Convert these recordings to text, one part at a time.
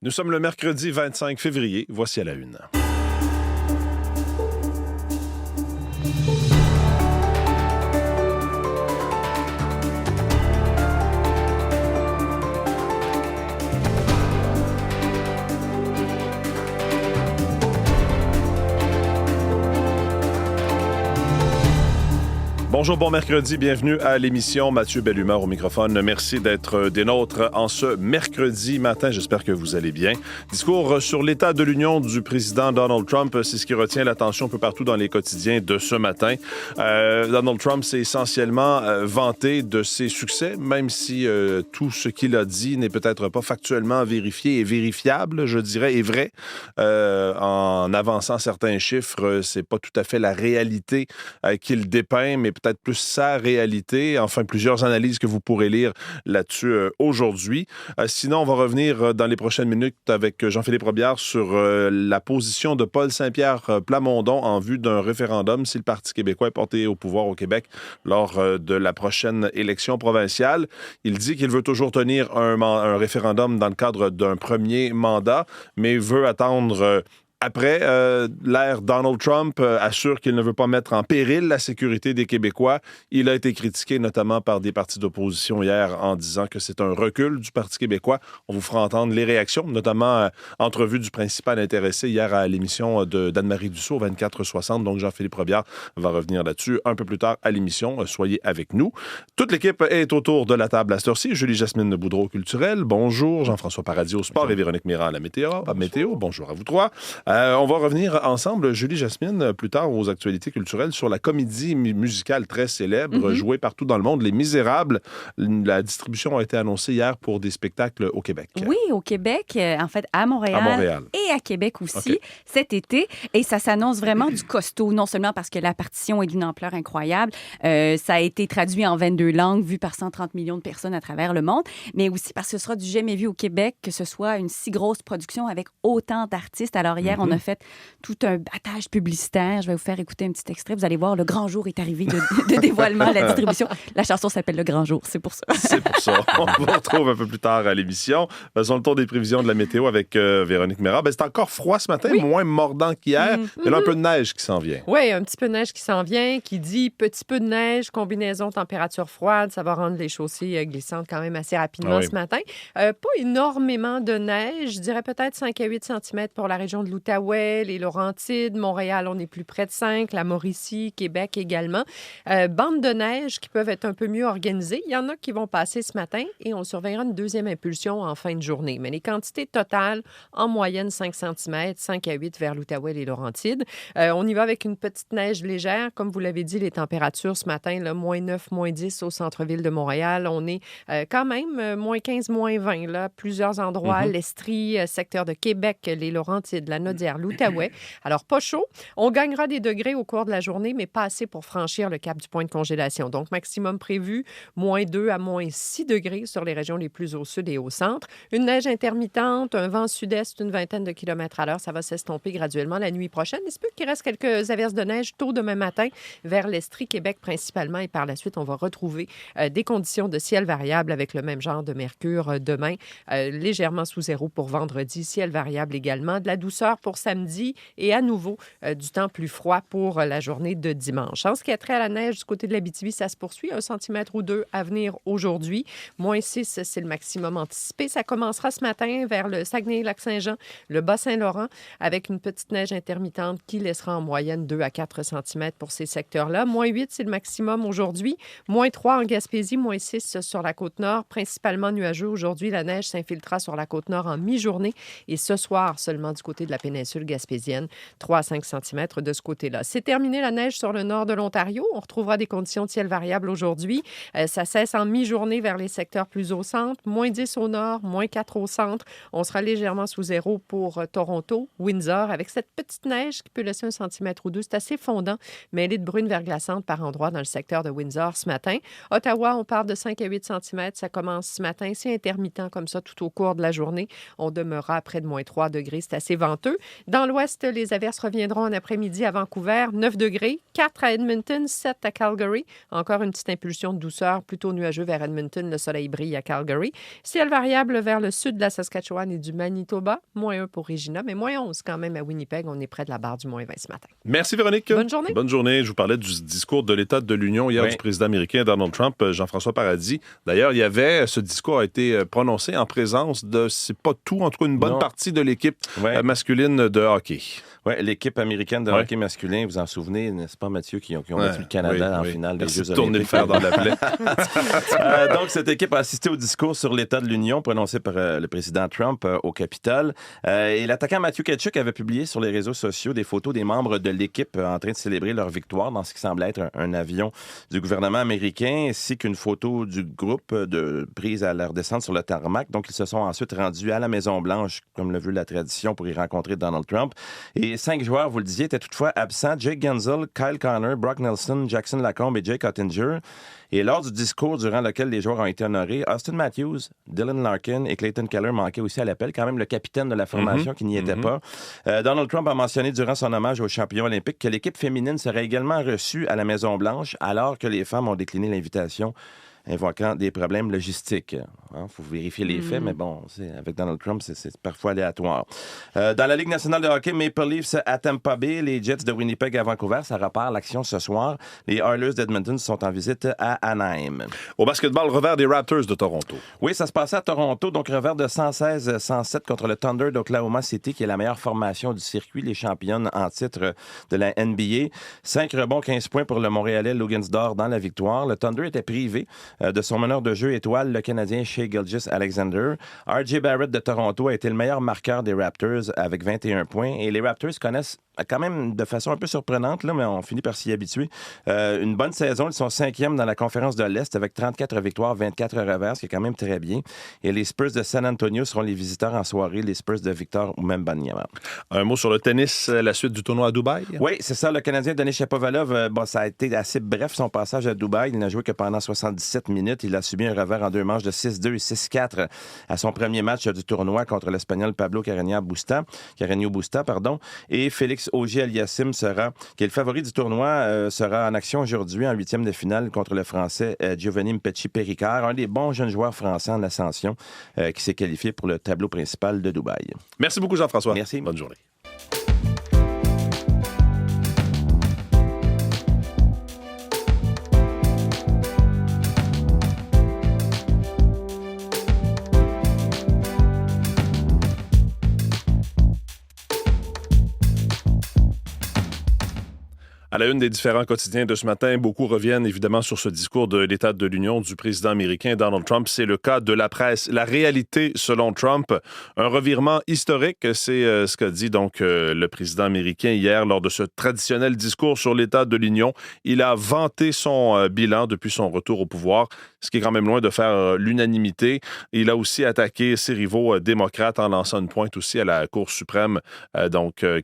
Nous sommes le mercredi 25 février. Voici à la une. Bonjour, bon mercredi, bienvenue à l'émission. Mathieu Bellumeur au microphone. Merci d'être des nôtres en ce mercredi matin. J'espère que vous allez bien. Discours sur l'état de l'Union du président Donald Trump, c'est ce qui retient l'attention un peu partout dans les quotidiens de ce matin. Donald Trump s'est essentiellement vanté de ses succès, même si tout ce qu'il a dit n'est peut-être pas factuellement vérifié et vérifiable, je dirais, et vrai. En avançant certains chiffres, c'est pas tout à fait la réalité qu'il dépeint, mais peut-être plus sa réalité. Enfin, plusieurs analyses que vous pourrez lire là-dessus aujourd'hui. Sinon, on va revenir dans les prochaines minutes avec Jean-Philippe Robillard sur la position de Paul Saint-Pierre Plamondon en vue d'un référendum si le Parti québécois est porté au pouvoir au Québec lors de la prochaine élection provinciale. Il dit qu'il veut toujours tenir un référendum dans le cadre d'un premier mandat, mais veut attendre après, l'ère Donald Trump assure qu'il ne veut pas mettre en péril la sécurité des Québécois. Il a été critiqué notamment par des partis d'opposition hier en disant que c'est un recul du Parti québécois. On vous fera entendre les réactions, notamment entrevue du principal intéressé hier à l'émission d'Anne-Marie Dussault, 24-60. Donc, Jean-Philippe Robillard va revenir là-dessus un peu plus tard à l'émission. Soyez avec nous. Toute l'équipe est autour de la table à cette heure-ci. Julie-Jasmine Boudreau, culturelle. Bonjour. Jean-François Paradis au sport. Bonjour. Et Véronique Mirand à la météo. Bonjour à vous trois. On va revenir ensemble, Julie-Jasmine, plus tard aux actualités culturelles sur la comédie musicale très célèbre, jouée partout dans le monde, Les Misérables. La distribution a été annoncée hier pour des spectacles au Québec. Oui, au Québec, en fait, à Montréal et à Québec aussi, cet été. Et ça s'annonce vraiment du costaud, non seulement parce que la partition est d'une ampleur incroyable, ça a été traduit en 22 langues, vu par 130 millions de personnes à travers le monde, mais aussi parce que ce sera du jamais vu au Québec, que ce soit une si grosse production avec autant d'artistes. Alors hier, on a fait tout un battage publicitaire. Je vais vous faire écouter un petit extrait. Vous allez voir, le grand jour est arrivé de dévoilement à la distribution. La chanson s'appelle Le Grand Jour, c'est pour ça. C'est pour ça. On vous retrouve un peu plus tard à l'émission. Faisons le tour des prévisions de la météo avec Véronique Mirand. C'est encore froid ce matin, moins mordant qu'hier. Mais là, un peu de neige qui s'en vient. Oui, un petit peu de neige qui s'en vient, qui dit petit peu de neige, combinaison température froide. Ça va rendre les chaussées glissantes quand même assez rapidement ce matin. Pas énormément de neige. Je dirais peut-être 5 à 8 cm pour la région de l'Outaouais, les Laurentides, Montréal, on est plus près de 5, la Mauricie, Québec également. Bandes de neige qui peuvent être un peu mieux organisées. Il y en a qui vont passer ce matin et on surveillera une deuxième impulsion en fin de journée. Mais les quantités totales, en moyenne 5 cm, 5 à 8 vers l'Outaouais et les Laurentides. On y va avec une petite neige légère. Comme vous l'avez dit, les températures ce matin, là, moins 9, moins 10 au centre-ville de Montréal. On est quand même moins 15, moins 20, là, plusieurs endroits. L'Estrie, secteur de Québec, les Laurentides, la Naudière, l'Outaouais. Alors, pas chaud. On gagnera des degrés au cours de la journée, mais pas assez pour franchir le cap du point de congélation. Donc, maximum prévu, moins 2 à moins 6 degrés sur les régions les plus au sud et au centre. Une neige intermittente, un vent sud-est, une vingtaine de kilomètres à l'heure. Ça va s'estomper graduellement la nuit prochaine. Il se peut qu'il reste quelques averses de neige tôt demain matin vers l'Estrie, Québec principalement. Et par la suite, on va retrouver des conditions de ciel variable avec le même genre de mercure demain. Légèrement sous zéro pour vendredi. Ciel variable également. De la douceur pour samedi et à nouveau du temps plus froid pour la journée de dimanche. En ce qui a trait à la neige du côté de l'Abitibi, ça se poursuit. 1 centimètre ou 2 à venir aujourd'hui. Moins 6, c'est le maximum anticipé. Ça commencera ce matin vers le Saguenay-Lac-Saint-Jean, le Bas-Saint-Laurent, avec une petite neige intermittente qui laissera en moyenne 2 à 4 centimètres pour ces secteurs-là. Moins 8, c'est le maximum aujourd'hui. Moins 3 en Gaspésie, moins 6 sur la Côte-Nord, principalement nuageux. Aujourd'hui, la neige s'infiltrera sur la Côte-Nord en mi-journée et ce soir seulement du côté de la péninsule gaspésienne, 3 à 5 cm de ce côté-là. C'est terminé la neige sur le nord de l'Ontario. On retrouvera des conditions de ciel variables aujourd'hui. Ça cesse en mi-journée vers les secteurs plus au centre. Moins 10 au nord, moins 4 au centre. On sera légèrement sous zéro pour Toronto, Windsor, avec cette petite neige qui peut laisser 1 centimètre ou 2. C'est assez fondant, mêlé de bruine verglaçante par endroits dans le secteur de Windsor ce matin. Ottawa, on parle de 5 à 8 cm. Ça commence ce matin. C'est intermittent comme ça tout au cours de la journée. On demeurera à près de moins 3 degrés. C'est assez venteux. Dans l'ouest, les averses reviendront en après-midi à Vancouver, 9 degrés, 4 à Edmonton, 7 à Calgary. Encore une petite impulsion de douceur, plutôt nuageux vers Edmonton, le soleil brille à Calgary. Ciel variable vers le sud de la Saskatchewan et du Manitoba, -1 pour Regina, mais -11 quand même à Winnipeg. On est près de la barre du -20 ce matin. Merci Véronique. Bonne journée. Bonne journée. Je vous parlais du discours de l'État de l'Union hier du président américain Donald Trump, Jean-François Paradis. D'ailleurs, ce discours a été prononcé en présence de, c'est pas tout, en tout cas une bonne partie de l'équipe masculine de hockey. Oui, l'équipe américaine de hockey masculin, vous en souvenez, n'est-ce pas, Mathieu, qui ont battu le Canada en finale des Jeux Olympiques. Tourner le fer dans la plaie. Donc, cette équipe a assisté au discours sur l'État de l'Union prononcé par le président Trump au Capitole. Et l'attaquant Matthew Tkachuk avait publié sur les réseaux sociaux des photos des membres de l'équipe en train de célébrer leur victoire dans ce qui semble être un avion du gouvernement américain, ainsi qu'une photo du groupe prise à leur descente sur le tarmac. Donc, ils se sont ensuite rendus à la Maison-Blanche, comme le veut la tradition, pour y rencontrer Donald Trump. Et 5 joueurs, vous le disiez, étaient toutefois absents. Jake Gensel, Kyle Connor, Brock Nelson, Jackson Lacombe et Jake Ottinger. Et lors du discours durant lequel les joueurs ont été honorés, Austin Matthews, Dylan Larkin et Clayton Keller manquaient aussi à l'appel, quand même le capitaine de la formation qui n'y était pas. Donald Trump a mentionné durant son hommage aux champions olympiques que l'équipe féminine serait également reçue à la Maison-Blanche alors que les femmes ont décliné l'invitation, invoquant des problèmes logistiques. Il faut vérifier les faits, mais bon, avec Donald Trump, c'est parfois aléatoire. Dans la Ligue nationale de hockey, Maple Leafs à Tampa Bay, les Jets de Winnipeg à Vancouver, ça repart l'action ce soir. Les Oilers d'Edmonton sont en visite à Anaheim. Au basketball, revers des Raptors de Toronto. Oui, ça se passait à Toronto, donc revers de 116-107 contre le Thunder d'Oklahoma City, qui est la meilleure formation du circuit, les championnes en titre de la NBA. 5 rebonds, 15 points pour le Montréalais Lugunsdor dans la victoire. Le Thunder était privé de son meneur de jeu étoile, le Canadien Shai Gilgeous-Alexander. R.J. Barrett de Toronto a été le meilleur marqueur des Raptors avec 21 points. Et les Raptors connaissent quand même de façon un peu surprenante, là, mais on finit par s'y habituer. Une bonne saison. Ils sont 5e dans la conférence de l'Est avec 34 victoires, 24 revers, ce qui est quand même très bien. Et les Spurs de San Antonio seront les visiteurs en soirée, les Spurs de Victor ou même Wembanyama. Un mot sur le tennis, la suite du tournoi à Dubaï? Oui, c'est ça. Le Canadien Denis Shapovalov, ça a été assez bref son passage à Dubaï. Il n'a joué que pendant 77 minutes. Il a subi un revers en 2 manches de 6-2 et 6-4 à son premier match du tournoi contre l'Espagnol Pablo Carreño Busta. Et Félix Auger-Aliassime qui est le favori du tournoi, sera en action aujourd'hui en 8e de finale contre le Français Giovanni Mpetshi-Perricard, un des bons jeunes joueurs français en ascension qui s'est qualifié pour le tableau principal de Dubaï. Merci beaucoup, Jean-François. Merci. Bonne journée. À la une des différents quotidiens de ce matin, beaucoup reviennent évidemment sur ce discours de l'État de l'Union du président américain Donald Trump. C'est le cas de la presse. La réalité, selon Trump, un revirement historique, c'est ce qu'a dit donc le président américain hier lors de ce traditionnel discours sur l'État de l'Union. Il a vanté son bilan depuis son retour au pouvoir, ce qui est quand même loin de faire l'unanimité. Il a aussi attaqué ses rivaux démocrates en lançant une pointe aussi à la Cour suprême,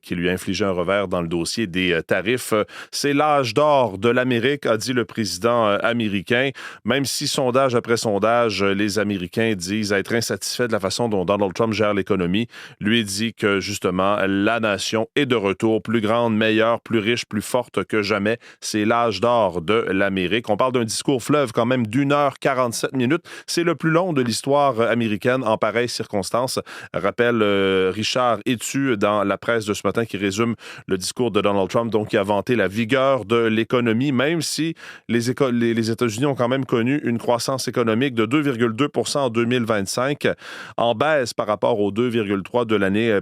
qui lui a infligé un revers dans le dossier des tarifs. C'est l'âge d'or de l'Amérique, a dit le président américain. Même si sondage après sondage, les Américains disent être insatisfaits de la façon dont Donald Trump gère l'économie, lui dit que justement, la nation est de retour, plus grande, meilleure, plus riche, plus forte que jamais. C'est l'âge d'or de l'Amérique. On parle d'un discours fleuve quand même d'1h47 minutes. C'est le plus long de l'histoire américaine en pareille circonstance. Rappelle Richard Etu dans la presse de ce matin qui résume le discours de Donald Trump, donc qui a vanté la vigueur de l'économie, même si les États-Unis ont quand même connu une croissance économique de 2,2 % en 2025, en baisse par rapport aux 2,3 de l'année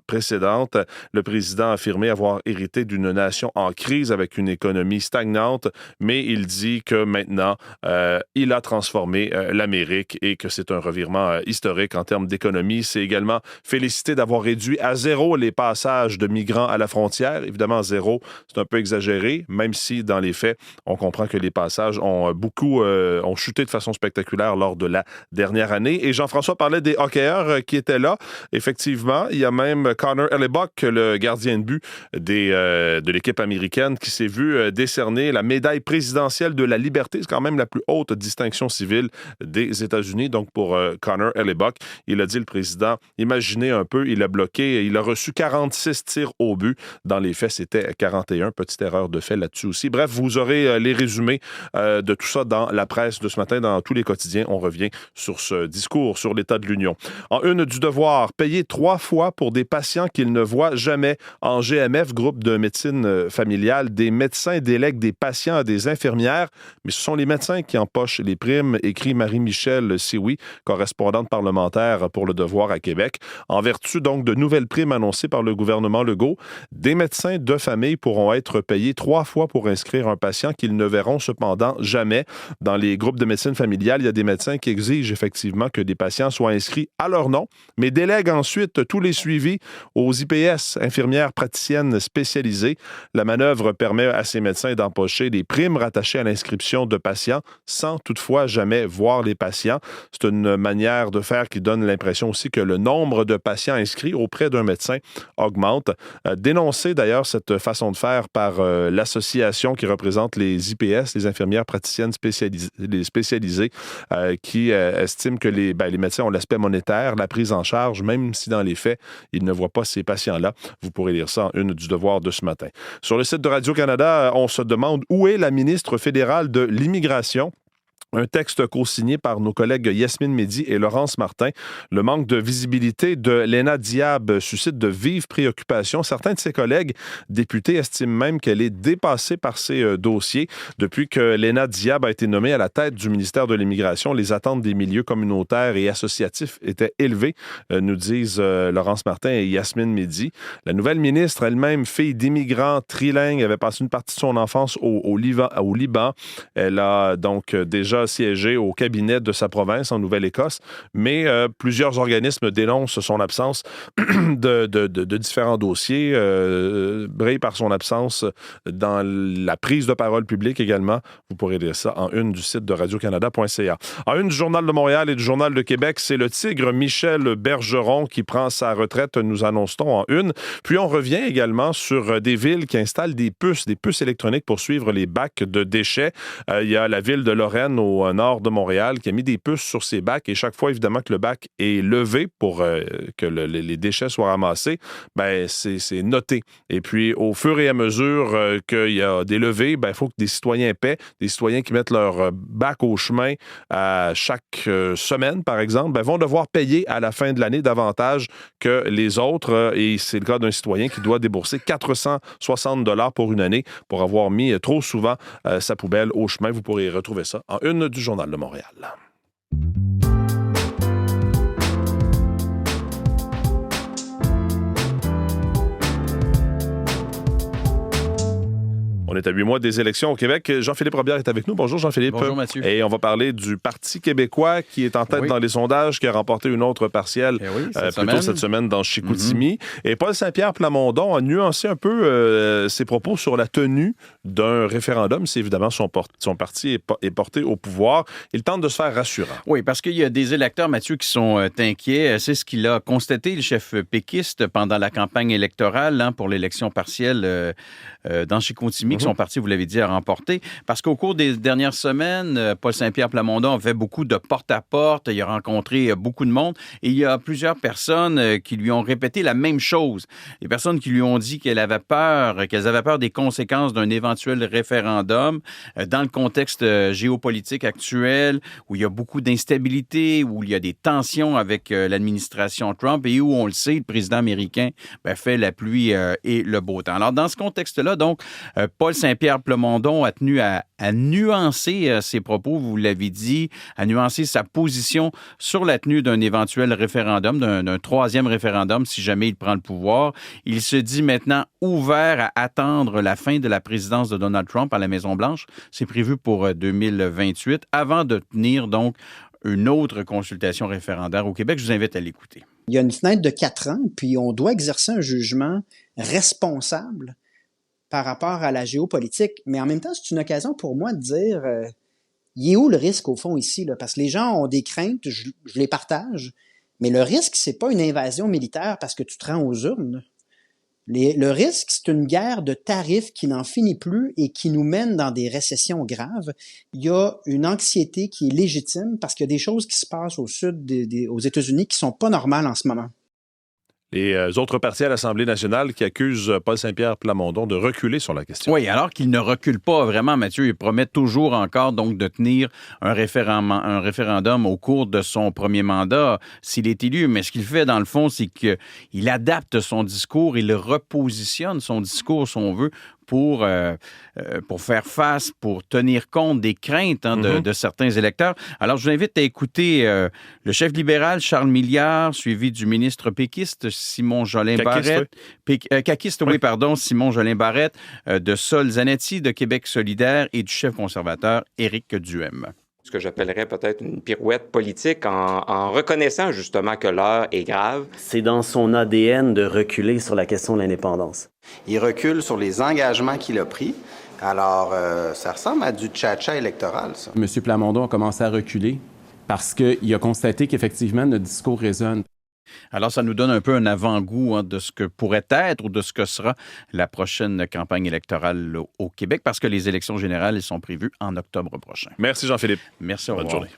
précédente. Le président a affirmé avoir hérité d'une nation en crise avec une économie stagnante, mais il dit que maintenant, il a transformé l'Amérique et que c'est un revirement historique en termes d'économie. C'est également félicité d'avoir réduit à 0 les passages de migrants à la frontière. Évidemment, 0, c'est un peu exagéré, même si, dans les faits, on comprend que les passages ont chuté de façon spectaculaire lors de la dernière année. Et Jean-François parlait des hockeyeurs qui étaient là. Effectivement, il y a même Connor Hellebuyck, le gardien de but de l'équipe américaine, qui s'est vu décerner la médaille présidentielle de la liberté. C'est quand même la plus haute distinction civile des États-Unis. Donc, pour Connor Hellebuyck, il a dit, le président, imaginez un peu, il a reçu 46 tirs au but. Dans les faits, c'était 41. Petite erreur de fait là-dessus aussi. Bref, vous aurez les résumés de tout ça dans la presse de ce matin, dans tous les quotidiens. On revient sur ce discours sur l'état de l'Union. En une du Devoir, payer 3 fois pour des patients qu'ils ne voient jamais. En GMF, groupe de médecine familiale, des médecins délèguent des patients à des infirmières, mais ce sont les médecins qui empochent les primes, écrit Marie-Michel Sioui, correspondante parlementaire pour Le Devoir à Québec. En vertu donc de nouvelles primes annoncées par le gouvernement Legault, des médecins de famille pourront être payés 3 fois pour inscrire un patient qu'ils ne verront cependant jamais. Dans les groupes de médecine familiale, il y a des médecins qui exigent effectivement que des patients soient inscrits à leur nom, mais délèguent ensuite tous les suivis aux IPS, infirmières praticiennes spécialisées. La manœuvre permet à ces médecins d'empocher des primes rattachées à l'inscription de patients sans toutefois jamais voir les patients. C'est une manière de faire qui donne l'impression aussi que le nombre de patients inscrits auprès d'un médecin augmente. Dénoncé d'ailleurs cette façon de faire par l'association qui représente les IPS, les infirmières praticiennes spécialisées, qui estiment que les médecins ont l'aspect monétaire, la prise en charge, même si dans les faits, ils ne voient pas ces patients-là. Vous pourrez lire ça en une du Devoir de ce matin. Sur le site de Radio-Canada, on se demande où est la ministre fédérale de l'Immigration. Un texte co-signé par nos collègues Yasmine Mehdi et Laurence Martin. Le manque de visibilité de Léna Diab suscite de vives préoccupations. Certains de ses collègues députés estiment même qu'elle est dépassée par ces dossiers. Depuis que Léna Diab a été nommée à la tête du ministère de l'Immigration, les attentes des milieux communautaires et associatifs étaient élevées, nous disent Laurence Martin et Yasmine Mehdi. La nouvelle ministre, elle-même fille d'immigrants trilingues, avait passé une partie de son enfance au Liban. Elle a donc déjà siégé au cabinet de sa province en Nouvelle-Écosse, mais plusieurs organismes dénoncent son absence de différents dossiers, brille par son absence dans la prise de parole publique également. Vous pourrez lire ça en une du site de radiocanada.ca. En une du Journal de Montréal et du Journal de Québec, c'est le tigre Michel Bergeron qui prend sa retraite, nous annonce-t-on en une. Puis on revient également sur des villes qui installent des puces électroniques pour suivre les bacs de déchets. Il y a la ville de Lorraine au nord de Montréal qui a mis des puces sur ses bacs et chaque fois, évidemment, que le bac est levé pour que les déchets soient ramassés, c'est noté. Et puis, au fur et à mesure qu'il y a des levées, il faut que des citoyens paient, des citoyens qui mettent leur bac au chemin à chaque semaine, par exemple, vont devoir payer à la fin de l'année davantage que les autres. Et c'est le cas d'un citoyen qui doit débourser 460 $ pour une année pour avoir mis trop souvent sa poubelle au chemin. Vous pourrez retrouver ça en une du Journal de Montréal. On est à 8 mois des élections au Québec. Jean-Philippe Robillard est avec nous. Bonjour Jean-Philippe. Bonjour Mathieu. Et on va parler du Parti québécois qui est en tête dans les sondages, qui a remporté une autre partielle cette semaine dans Chicoutimi. Et Paul Saint-Pierre Plamondon a nuancé un peu ses propos sur la tenue d'un référendum si évidemment son parti est porté au pouvoir. Il tente de se faire rassurant. Oui, parce qu'il y a des électeurs, Mathieu, qui sont inquiets. C'est ce qu'il a constaté, le chef péquiste, pendant la campagne électorale pour l'élection partielle dans Chicoutimi, que son parti, vous l'avez dit, a remporté. Parce qu'au cours des dernières semaines, Paul Saint-Pierre Plamondon a fait beaucoup de porte-à-porte. Il a rencontré beaucoup de monde. Et il y a plusieurs personnes qui lui ont répété la même chose. Les personnes qui lui ont dit qu'elles avaient peur des conséquences d'un éventuel référendum dans le contexte géopolitique actuel, où il y a beaucoup d'instabilité, où il y a des tensions avec l'administration Trump et où, on le sait, le président américain fait la pluie et le beau temps. Alors, dans ce contexte-là, donc, Paul Saint-Pierre Plamondon a tenu à nuancer ses propos, vous l'avez dit, à nuancer sa position sur la tenue d'un éventuel référendum, d'un troisième référendum, si jamais il prend le pouvoir. Il se dit maintenant ouvert à attendre la fin de la présidence de Donald Trump à la Maison-Blanche. C'est prévu pour 2028, avant de tenir donc une autre consultation référendaire au Québec. Je vous invite à l'écouter. Il y a une fenêtre de 4 ans, puis on doit exercer un jugement responsable par rapport à la géopolitique, mais en même temps, c'est une occasion pour moi de dire, il est où le risque au fond ici, là? Parce que les gens ont des craintes, je les partage, mais le risque, c'est pas une invasion militaire parce que tu te rends aux urnes. Le risque, c'est une guerre de tarifs qui n'en finit plus et qui nous mène dans des récessions graves. Il y a une anxiété qui est légitime parce qu'il y a des choses qui se passent au sud aux États-Unis qui sont pas normales en ce moment. Les autres partis à l'Assemblée nationale qui accusent Paul Saint-Pierre Plamondon de reculer sur la question. Oui, alors qu'il ne recule pas vraiment, Mathieu. Il promet toujours encore donc de tenir un référendum au cours de son premier mandat s'il est élu. Mais ce qu'il fait, dans le fond, c'est qu'il adapte son discours, il repositionne son discours, si on veut, pour faire face, pour tenir compte des craintes de certains électeurs. Alors, je vous invite à écouter le chef libéral, Charles Milliard, suivi du ministre péquiste, Simon Jolin-Barrette. Caquiste, oui, pardon, Simon Jolin-Barrette, de Sol Zanetti, de Québec solidaire, et du chef conservateur, Éric Duhem. Ce que j'appellerais peut-être une pirouette politique en reconnaissant justement que l'heure est grave. C'est dans son ADN de reculer sur la question de l'indépendance. Il recule sur les engagements qu'il a pris. Alors, ça ressemble à du tcha-tcha électoral, ça. M. Plamondon a commencé à reculer parce qu'il a constaté qu'effectivement, notre discours résonne. Alors, ça nous donne un peu un avant-goût de ce que pourrait être ou de ce que sera la prochaine campagne électorale au Québec, parce que les élections générales, elles sont prévues en octobre prochain. Merci Jean-Philippe. Merci, au revoir. Bonne journée.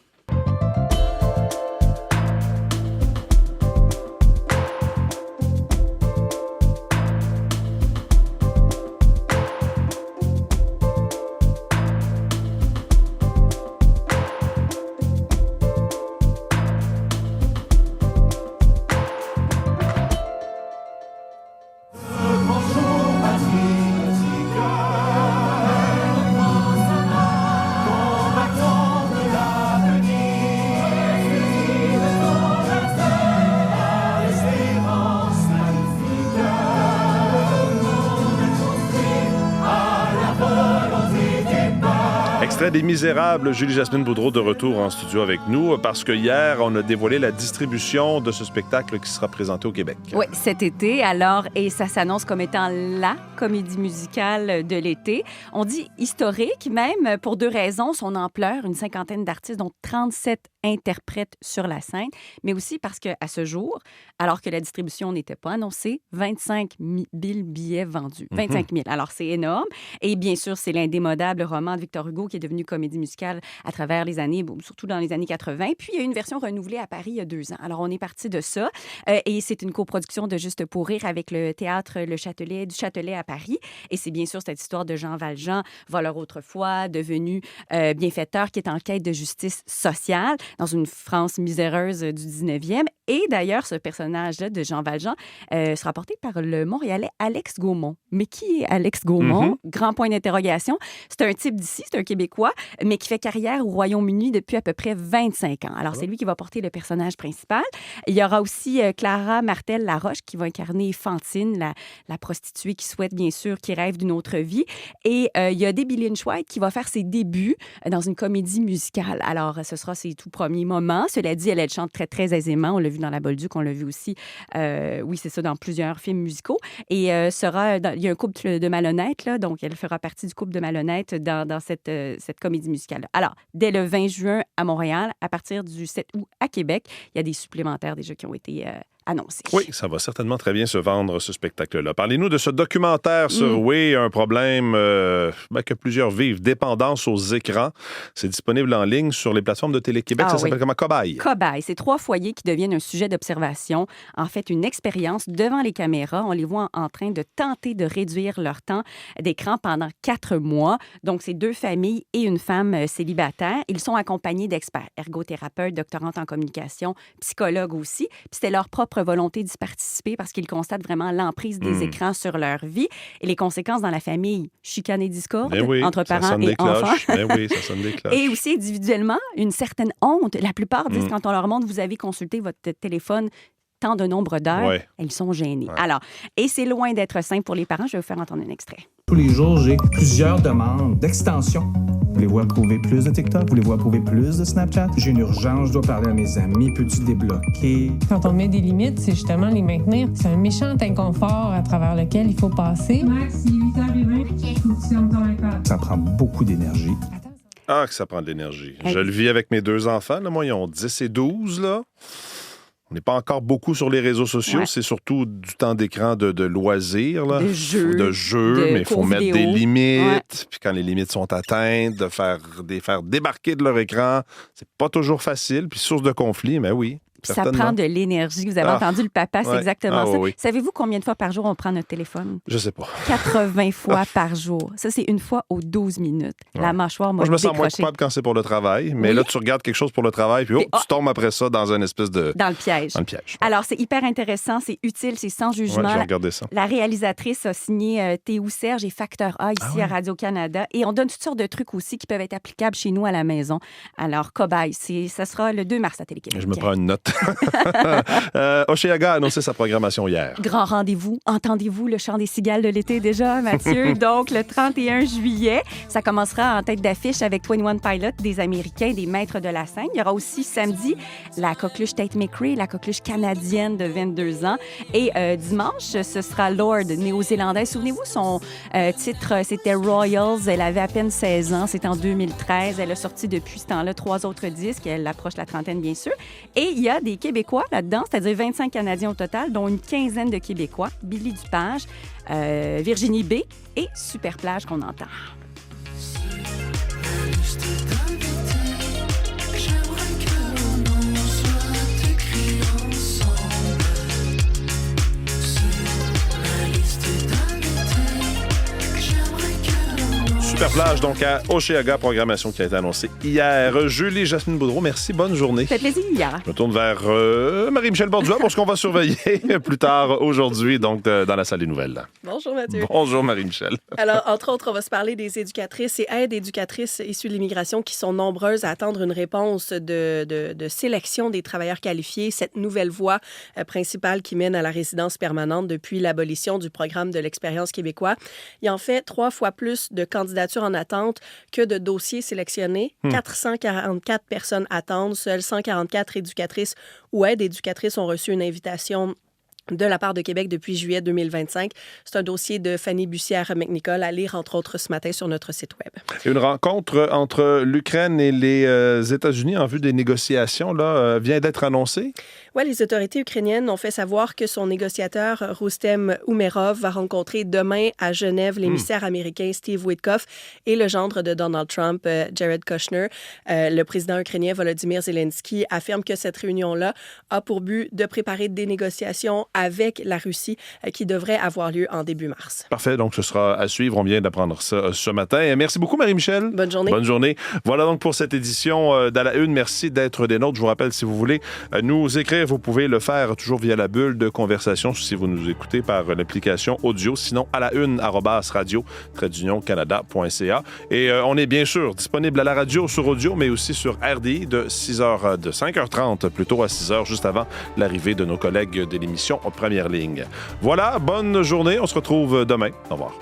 Extrait des Misérables, Julie-Jasmine Boudreau de retour en studio avec nous parce que hier, on a dévoilé la distribution de ce spectacle qui sera présenté au Québec. Oui, cet été, alors, et ça s'annonce comme étant la comédie musicale de l'été. On dit historique, même pour deux raisons. Son ampleur, une cinquantaine d'artistes, dont 37 interprètes sur la scène, mais aussi parce qu'à ce jour, alors que la distribution n'était pas annoncée, 25 000 billets vendus. 25 000. Alors, c'est énorme. Et bien sûr, c'est l'indémodable roman de Victor Hugo qui est devenu comédie musicale à travers les années, surtout dans les années 80. Puis, il y a eu une version renouvelée à Paris il y a 2 ans. Alors, on est parti de ça. Et c'est une coproduction de Juste pour rire avec le théâtre du Châtelet à Paris. Et c'est bien sûr cette histoire de Jean Valjean, voleur autrefois, devenu bienfaiteur, qui est en quête de justice sociale dans une France miséreuse du 19e. Et d'ailleurs, ce personnage-là de Jean Valjean sera porté par le Montréalais Alex Gaumont. Mais qui est Alex Gaumont? Grand point d'interrogation. C'est un type d'ici, c'est un Québécois, mais qui fait carrière au Royaume-Uni depuis à peu près 25 ans. Alors, c'est lui qui va porter le personnage principal. Il y aura aussi Clara Martel-Laroche qui va incarner Fantine, la prostituée qui souhaite, bien sûr, qui rêve d'une autre vie. Et il y a Debbie Lynch White qui va faire ses débuts dans une comédie musicale. Alors, ce sera ses tout premiers moments. Cela dit, elle chante très, très aisément. On l'a vu dans La Bolduc, on l'a vu aussi, oui, c'est ça, dans plusieurs films musicaux. Et il y a un couple de malhonnêtes, là, donc elle fera partie du couple de malhonnêtes dans cette comédie musicale. Alors, dès le 20 juin à Montréal, à partir du 7 août à Québec, il y a des supplémentaires déjà qui ont été annoncé. Oui, ça va certainement très bien se vendre, ce spectacle-là. Parlez-nous de ce documentaire sur, oui, un problème que plusieurs vivent, dépendance aux écrans. C'est disponible en ligne sur les plateformes de Télé-Québec. Ça s'appelle comment? Cobaye. Cobaye. C'est 3 foyers qui deviennent un sujet d'observation. En fait, une expérience devant les caméras. On les voit en train de tenter de réduire leur temps d'écran pendant 4 mois. Donc, c'est 2 familles et une femme célibataire. Ils sont accompagnés d'experts, ergothérapeutes, doctorantes en communication, psychologues aussi. Puis c'était leur propre volonté d'y participer parce qu'ils constatent vraiment l'emprise des écrans sur leur vie et les conséquences dans la famille, chicane et discorde entre parents et enfants. Oui, ça sonne des cloches. Et aussi individuellement, une certaine honte. La plupart disent quand on leur montre, vous avez consulté votre téléphone tant de nombre d'heures, elles sont gênées. Ouais. Alors, et c'est loin d'être simple pour les parents. Je vais vous faire entendre un extrait. Tous les jours, j'ai plusieurs demandes d'extension Voulez-vous approuver plus de TikTok? Voulez-vous approuver plus de Snapchat? J'ai une urgence, je dois parler à mes amis. Peux-tu débloquer? Quand on met des limites, c'est justement les maintenir. C'est un méchant inconfort à travers lequel il faut passer. Max, il est 8h20. Faut que tu fermes ton iPad. Ça prend beaucoup d'énergie. Ah, que ça prend de l'énergie. Je le vis avec mes 2 enfants. Là. Moi, ils ont 10 et 12, là. On n'est pas encore beaucoup sur les réseaux sociaux. Ouais. C'est surtout du temps d'écran de loisirs. Là. De jeux, mais il faut mettre des limites. Ouais. Puis quand les limites sont atteintes, de faire débarquer de leur écran, c'est pas toujours facile. Puis source de conflit, mais oui. Ça prend de l'énergie. Vous avez entendu le papa, c'est exactement ça. Oui. Savez-vous combien de fois par jour on prend notre téléphone? Je sais pas. 80 fois par jour. Ça, c'est une fois aux 12 minutes. Ouais. La mâchoire m'a décroché. Moi, je me sens moins coupable quand c'est pour le travail, mais là, tu regardes quelque chose pour le travail, puis tu tombes après ça dans une espèce de... Dans le piège. Dans le piège. Alors, c'est hyper intéressant, c'est utile, c'est sans jugement. Ouais, j'ai regardé ça. La réalisatrice a signé Théo Serge et Facteur A ici à Radio-Canada, et on donne toutes sortes de trucs aussi qui peuvent être applicables chez nous à la maison. Alors, cobaye, ça sera le 2 mars à Télé-Québec. Je me prends une note. Osheaga a annoncé sa programmation hier. Grand rendez-vous. Entendez-vous le chant des cigales de l'été déjà, Mathieu? Donc, le 31 juillet, ça commencera en tête d'affiche avec 21 Pilots, des Américains, des maîtres de la scène. Il y aura aussi samedi la coqueluche Tate McRae, la coqueluche canadienne de 22 ans. Et dimanche, ce sera Lord, néo-zélandaise. Souvenez-vous, son titre, c'était Royals. Elle avait à peine 16 ans. C'était en 2013. Elle a sorti depuis ce temps-là 3 autres disques. Elle approche la trentaine, bien sûr. Et il y a des Québécois là-dedans, c'est-à-dire 25 Canadiens au total, dont une quinzaine de Québécois. Billy Dupage, Virginie B et Super Plage qu'on entend. Super Plage, donc à Osheaga, programmation qui a été annoncée hier. Julie Jasmine Boudreau, merci, bonne journée. Ça fait plaisir. Je me tourne vers Marie-Michel Bordua pour ce qu'on va surveiller plus tard aujourd'hui, donc dans la salle des nouvelles. Bonjour Mathieu. Bonjour Marie-Michel. Alors, entre autres, on va se parler des éducatrices et aides éducatrices issues de l'immigration qui sont nombreuses à attendre une réponse de sélection des travailleurs qualifiés, cette nouvelle voie principale qui mène à la résidence permanente depuis l'abolition du programme de l'expérience québécois. Il y a en fait 3 fois plus de candidatures en attente que de dossiers sélectionnés. 444 personnes attendent. Seules 144 éducatrices ou aides éducatrices ont reçu une invitation de la part de Québec depuis juillet 2025. C'est un dossier de Fanny Bussière-McNicol à lire, entre autres, ce matin sur notre site Web. Une rencontre entre l'Ukraine et les États-Unis en vue des négociations là, vient d'être annoncée? Oui, les autorités ukrainiennes ont fait savoir que son négociateur, Roustem Oumerov, va rencontrer demain à Genève l'émissaire américain Steve Witkoff et le gendre de Donald Trump, Jared Kushner. Le président ukrainien Volodymyr Zelensky affirme que cette réunion-là a pour but de préparer des négociations avec la Russie qui devrait avoir lieu en début mars. Parfait, donc ce sera à suivre. On vient d'apprendre ça ce matin. Merci beaucoup, Marie-Michel. Bonne journée. Bonne journée. Voilà donc pour cette édition d'À la Une. Merci d'être des nôtres. Je vous rappelle, si vous voulez nous écrire, vous pouvez le faire toujours via la bulle de conversation si vous nous écoutez par l'application audio. Sinon, à la une, @radio-canada.ca. Et on est bien sûr disponible à la radio sur audio, mais aussi sur RDI de 5h30, plutôt à 6h, juste avant l'arrivée de nos collègues de l'émission Première Ligne. Voilà, bonne journée. On se retrouve demain. Au revoir.